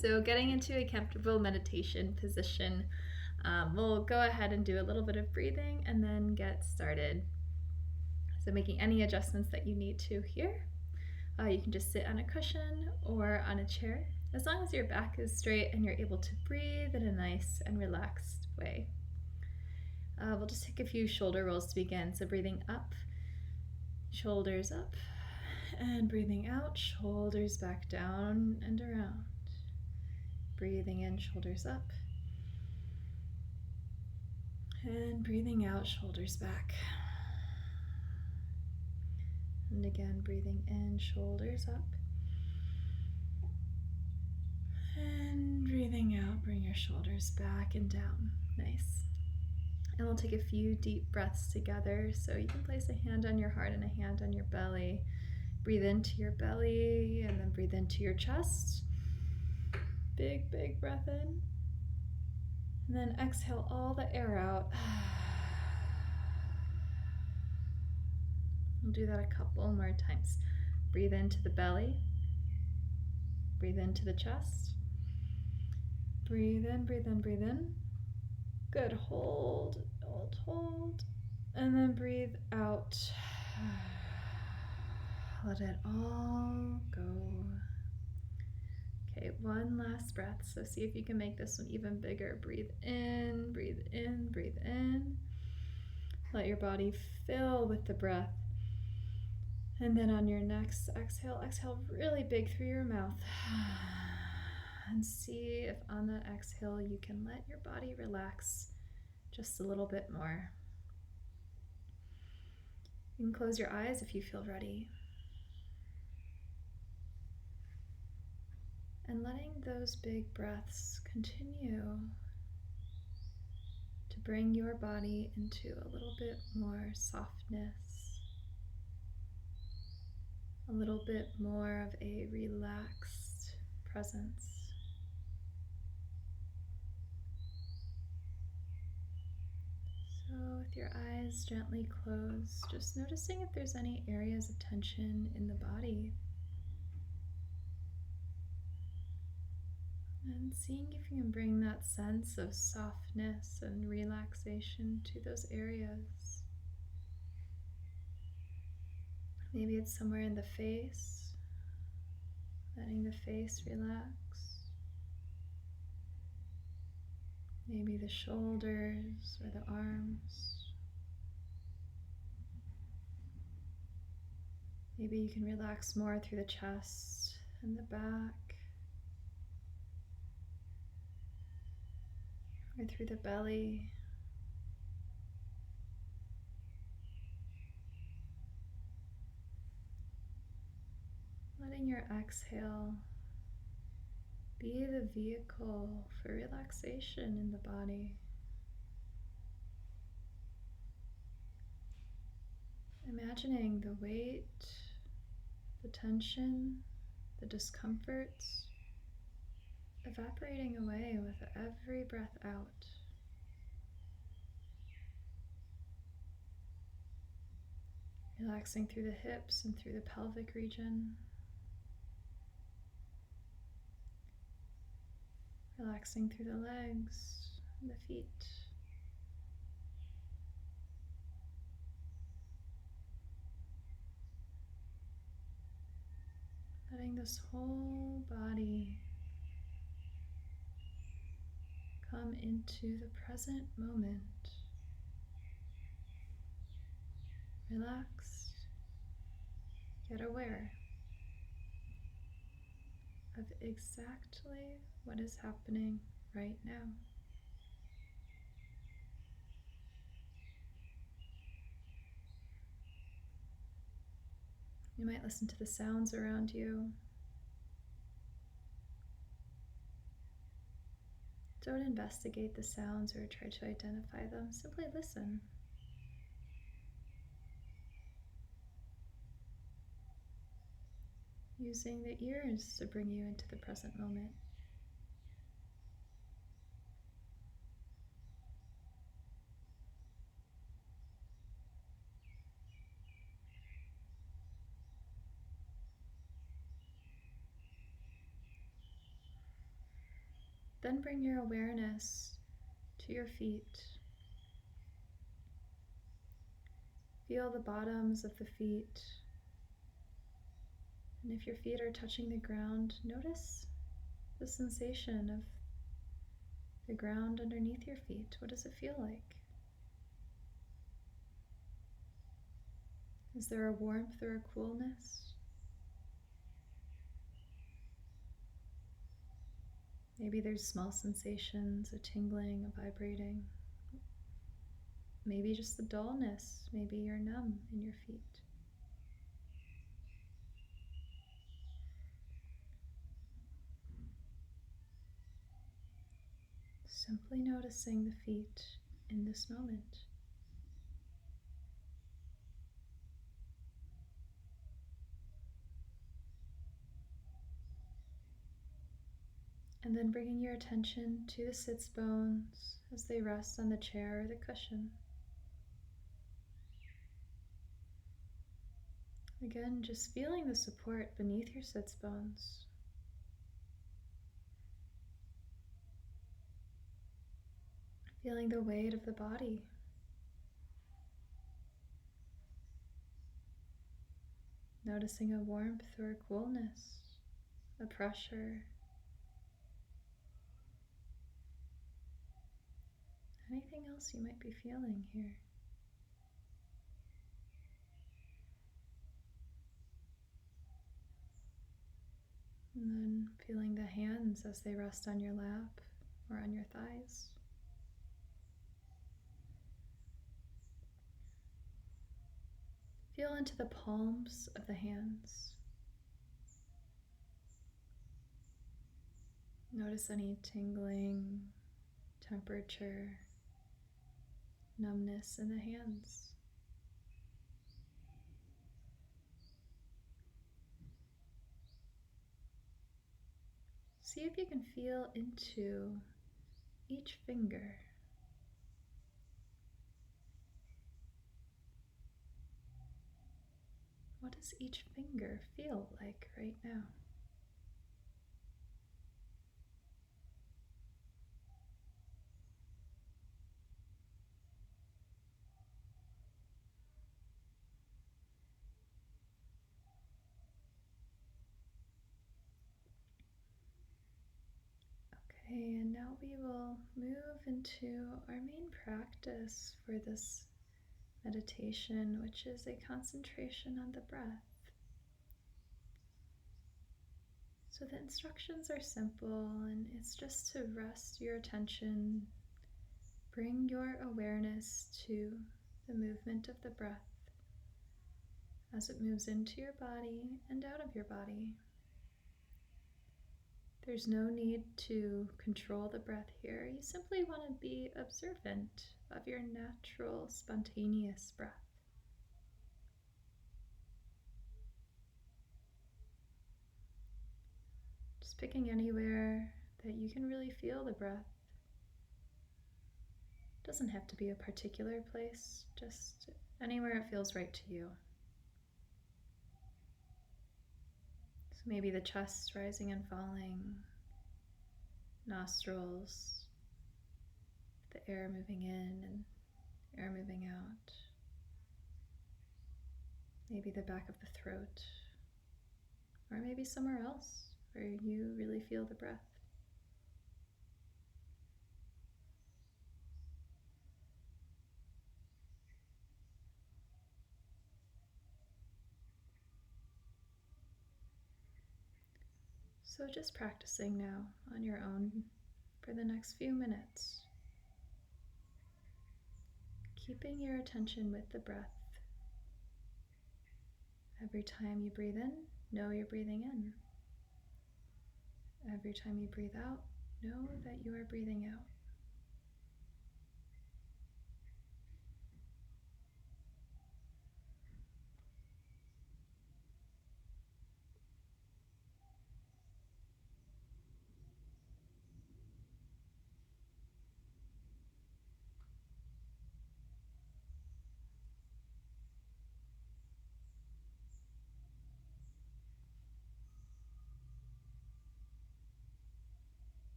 So getting into a comfortable meditation position, we'll go ahead and do a little bit of breathing and then get started. So making any adjustments that you need to here. You can just sit on a cushion or on a chair, as long as your back is straight and you're able to breathe in a nice and relaxed way. We'll just take a few shoulder rolls to begin. So breathing up, shoulders up, and breathing out, shoulders back down and around. Breathing in, shoulders up. And breathing out, shoulders back. And again, breathing in, shoulders up. And breathing out, bring your shoulders back and down. Nice. And we'll take a few deep breaths together. So you can place a hand on your heart and a hand on your belly. Breathe into your belly and then breathe into your chest. Big, big breath in. And then exhale all the air out. We'll do that a couple more times. Breathe into the belly. Breathe into the chest. Breathe in, breathe in, breathe in. Good. Hold, hold, hold. And then breathe out. Let it all go. Okay, one last breath. So see if you can make this one even bigger. Breathe in, breathe in, breathe in. Let your body fill with the breath. And then on your next exhale, exhale really big through your mouth. And see if on that exhale you can let your body relax just a little bit more. You can close your eyes if you feel ready. And letting those big breaths continue to bring your body into a little bit more softness, a little bit more of a relaxed presence. So with your eyes gently closed, just noticing if there's any areas of tension in the body. And seeing if you can bring that sense of softness and relaxation to those areas. Maybe it's somewhere in the face, letting the face relax. Maybe the shoulders or the arms. Maybe you can relax more through the chest and the back, or through the belly. Letting your exhale be the vehicle for relaxation in the body. Imagining the weight, the tension, the discomforts evaporating away with every breath out. Relaxing through the hips and through the pelvic region. Relaxing through the legs and the feet. Letting this whole body come into the present moment. Relaxed, yet aware of exactly what is happening right now. You might listen to the sounds around you. Don't investigate the sounds or try to identify them. Simply listen. Using the ears to bring you into the present moment. then bring your awareness to your feet. Feel the bottoms of the feet. And if your feet are touching the ground, notice the sensation of the ground underneath your feet. What does it feel like? Is there a warmth or a coolness? Maybe there's small sensations, a tingling, a vibrating. Maybe just the dullness. Maybe you're numb in your feet. Simply noticing the feet in this moment. And then bringing your attention to the sits bones as they rest on the chair or the cushion. Again, just feeling the support beneath your sits bones. Feeling the weight of the body. Noticing a warmth or a coolness, a pressure. Anything else you might be feeling here. And then feeling the hands as they rest on your lap or on your thighs. Feel into the palms of the hands. Notice any tingling, temperature, numbness in the hands. See if you can feel into each finger. What does each finger feel like right now? Okay, and now we will move into our main practice for this meditation, which is a concentration on the breath. So the instructions are simple, and it's just to rest your attention, bring your awareness to the movement of the breath as it moves into your body and out of your body. There's no need to control the breath here. You simply want to be observant of your natural, spontaneous breath. Just picking anywhere that you can really feel the breath. It doesn't have to be a particular place, just anywhere it feels right to you. So maybe the chest rising and falling, nostrils, the air moving in and air moving out. Maybe the back of the throat, or maybe somewhere else where you really feel the breath. So just practicing now on your own for the next few minutes. Keeping your attention with the breath. Every time you breathe in, know you're breathing in. Every time you breathe out, know that you are breathing out.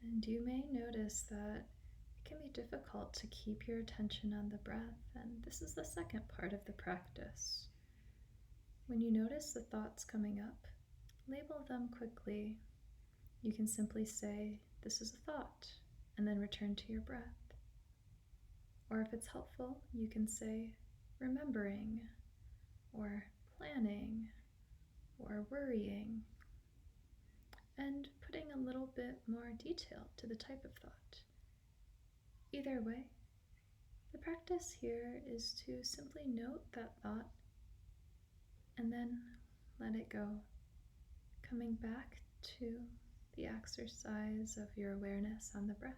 And you may notice that it can be difficult to keep your attention on the breath, and this is the second part of the practice. When you notice the thoughts coming up, label them quickly. You can simply say, "This is a thought," and then return to your breath. Or if it's helpful, you can say, "remembering," or "planning," or "worrying," and putting a little bit more detail to the type of thought. Either way, the practice here is to simply note that thought and then let it go, coming back to the exercise of your awareness on the breath.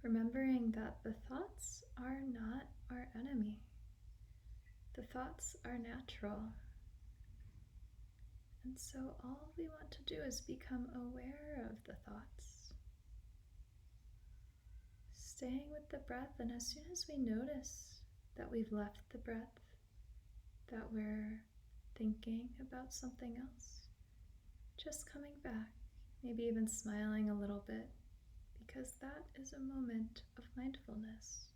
Remembering that the thoughts are not our enemy. The thoughts are natural. And so all we want to do is become aware of the thoughts. Staying with the breath, and as soon as we notice that we've left the breath, that we're thinking about something else, just coming back, maybe even smiling a little bit, because that is a moment of mindfulness.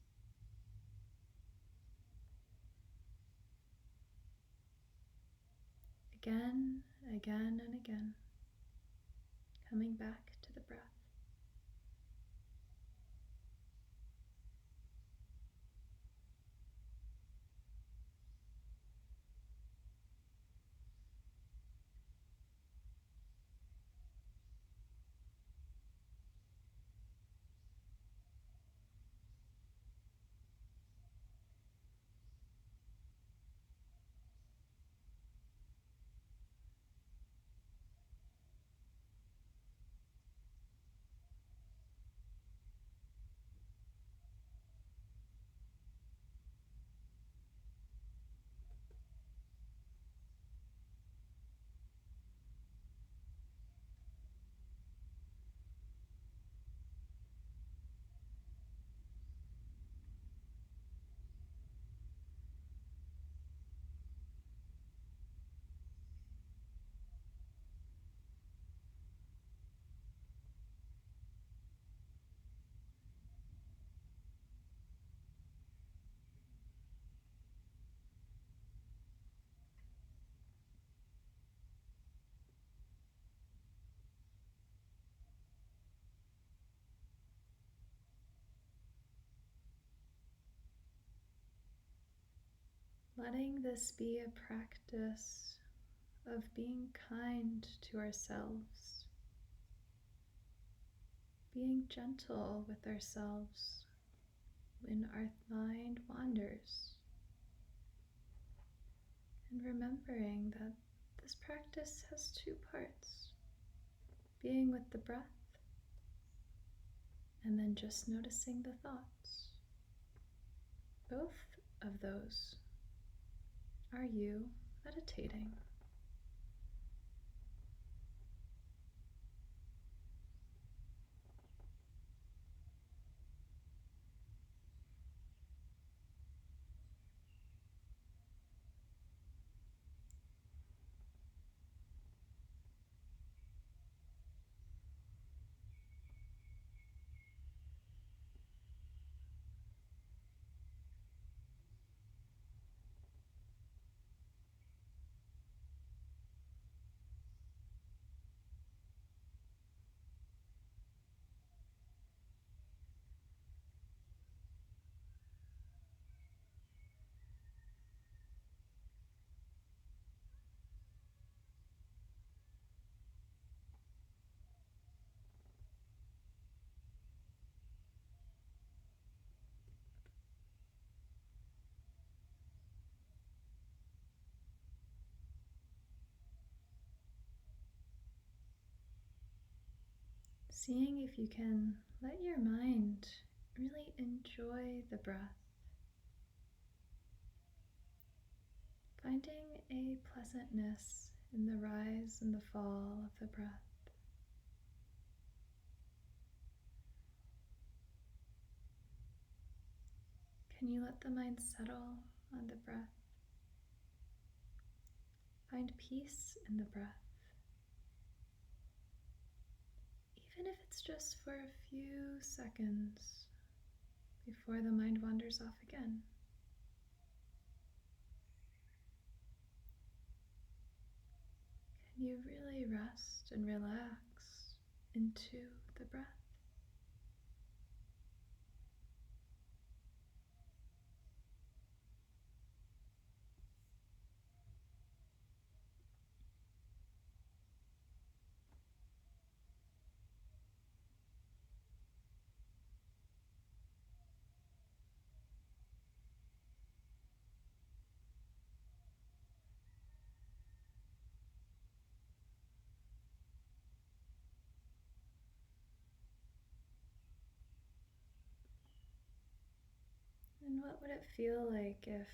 Again, again, and again, coming back to the breath. Letting this be a practice of being kind to ourselves, being gentle with ourselves when our mind wanders, and remembering that this practice has two parts: being with the breath and then just noticing the thoughts. Both of those are you meditating. seeing if you can let your mind really enjoy the breath, finding a pleasantness in the rise and the fall of the breath. Can you let the mind settle on the breath? Find peace in the breath, even if it's just for a few seconds before the mind wanders off again. Can you really rest and relax into the breath? And what would it feel like if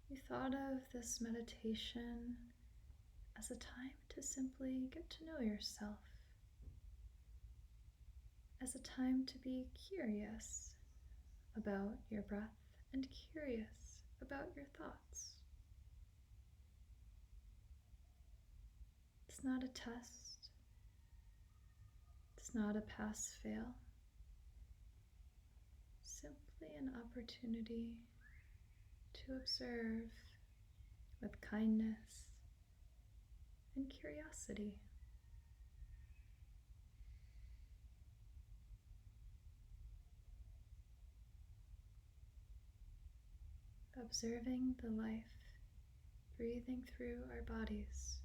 you thought of this meditation as a time to simply get to know yourself, as a time to be curious about your breath and curious about your thoughts? It's not a test. It's not a pass-fail. Simply an opportunity to observe with kindness and curiosity. Observing the life breathing through our bodies.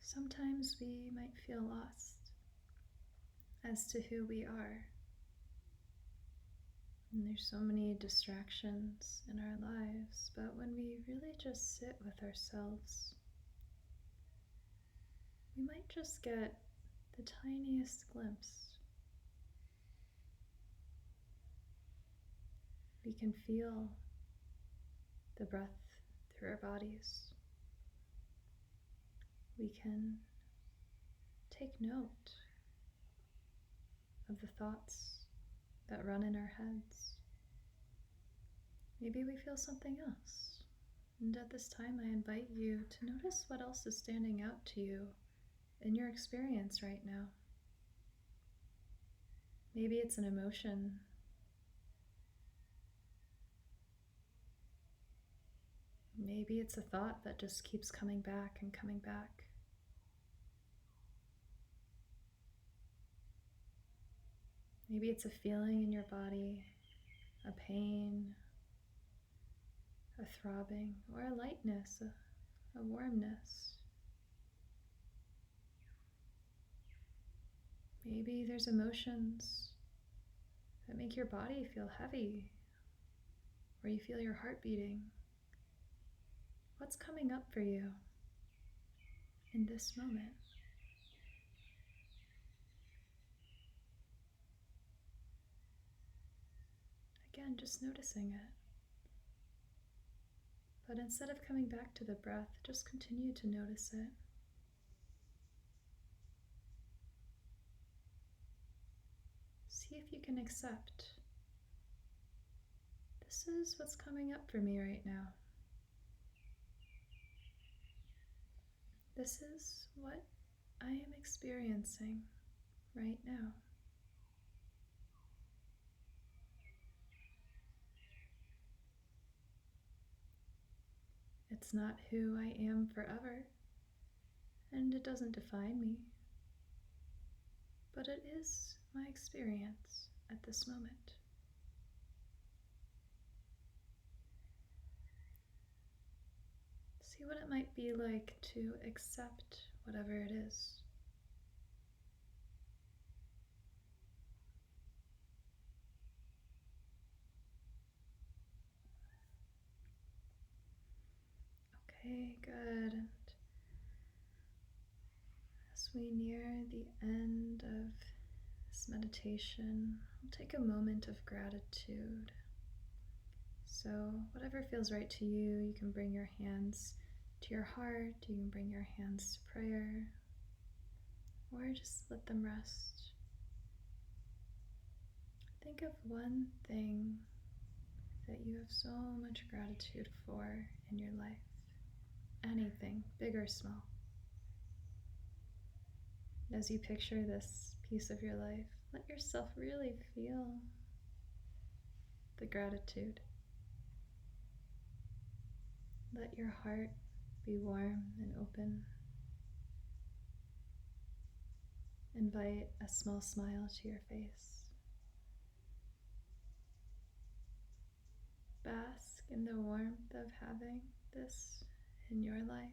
Sometimes we might feel lost as to who we are. And there's so many distractions in our lives, but when we really just sit with ourselves, we might just get the tiniest glimpse. We can feel the breath through our bodies. We can take note of the thoughts that run in our heads. Maybe we feel something else. And at this time, I invite you to notice what else is standing out to you in your experience right now. Maybe it's an emotion. Maybe it's a thought that just keeps coming back and coming back. Maybe it's a feeling in your body, a pain, a throbbing, or a lightness, a warmness. Maybe there's emotions that make your body feel heavy, or you feel your heart beating. What's coming up for you in this moment? Again, just noticing it. But instead of coming back to the breath, just continue to notice it. See if you can accept. This is what's coming up for me right now. This is what I am experiencing right now. It's not who I am forever, and it doesn't define me, but it is my experience at this moment. See what it might be like to accept whatever it is. Okay, good. And as we near the end of this meditation, we'll take a moment of gratitude. So, whatever feels right to you, you can bring your hands to your heart, you can bring your hands to prayer, or just let them rest. Think of one thing that you have so much gratitude for in your life. Anything, big or small. As you picture this piece of your life, let yourself really feel the gratitude. Let your heart be warm and open. Invite a small smile to your face. Bask in the warmth of having this in your life.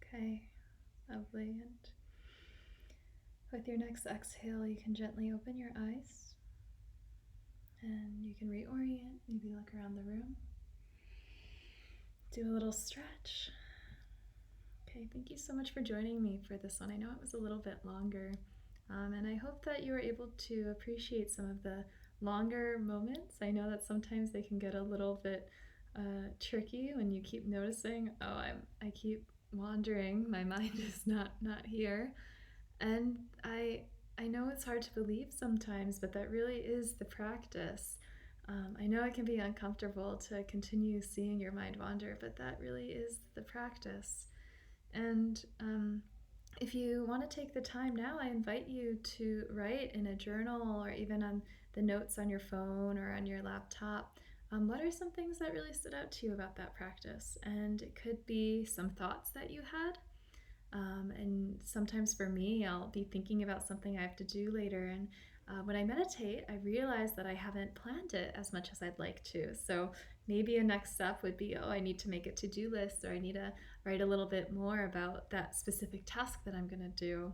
Okay, lovely. And with your next exhale, you can gently open your eyes and you can reorient, maybe look around the room. Do a little stretch. Okay, thank you so much for joining me for this one. I know it was a little bit longer, and I hope that you were able to appreciate some of the longer moments. I know that sometimes they can get a little bit tricky when you keep noticing, oh, I keep wandering, my mind is not here. And I know it's hard to believe sometimes, but that really is the practice. I know it can be uncomfortable to continue seeing your mind wander, but that really is the practice. And if you want to take the time now, I invite you to write in a journal or even on the notes on your phone or on your laptop. What are some things that really stood out to you about that practice? And it could be some thoughts that you had. And sometimes for me, I'll be thinking about something I have to do later. And when I meditate, I realize that I haven't planned it as much as I'd like to. So maybe a next step would be, oh, I need to make a to-do list, or I need to write a little bit more about that specific task that I'm going to do.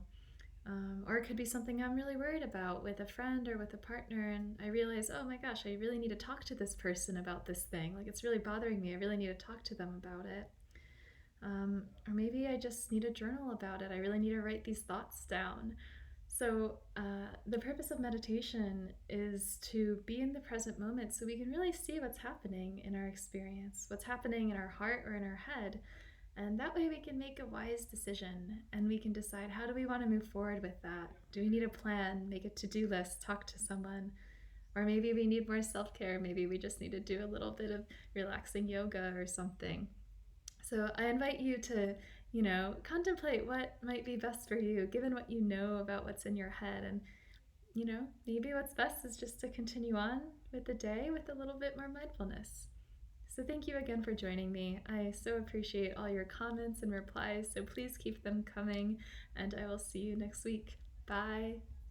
Or it could be something I'm really worried about with a friend or with a partner, and I realize, oh my gosh, I really need to talk to this person about this thing. Like, it's really bothering me. I really need to talk to them about it. Or maybe I just need a journal about it. I really need to write these thoughts down. So the purpose of meditation is to be in the present moment so we can really see what's happening in our experience, what's happening in our heart or in our head. And that way we can make a wise decision and we can decide, how do we want to move forward with that? Do we need a plan, make a to-do list, talk to someone? Or maybe we need more self-care. Maybe we just need to do a little bit of relaxing yoga or something. So I invite you to, contemplate what might be best for you, given what you know about what's in your head. And, maybe what's best is just to continue on with the day with a little bit more mindfulness. So thank you again for joining me. I so appreciate all your comments and replies, so please keep them coming, and I will see you next week. Bye.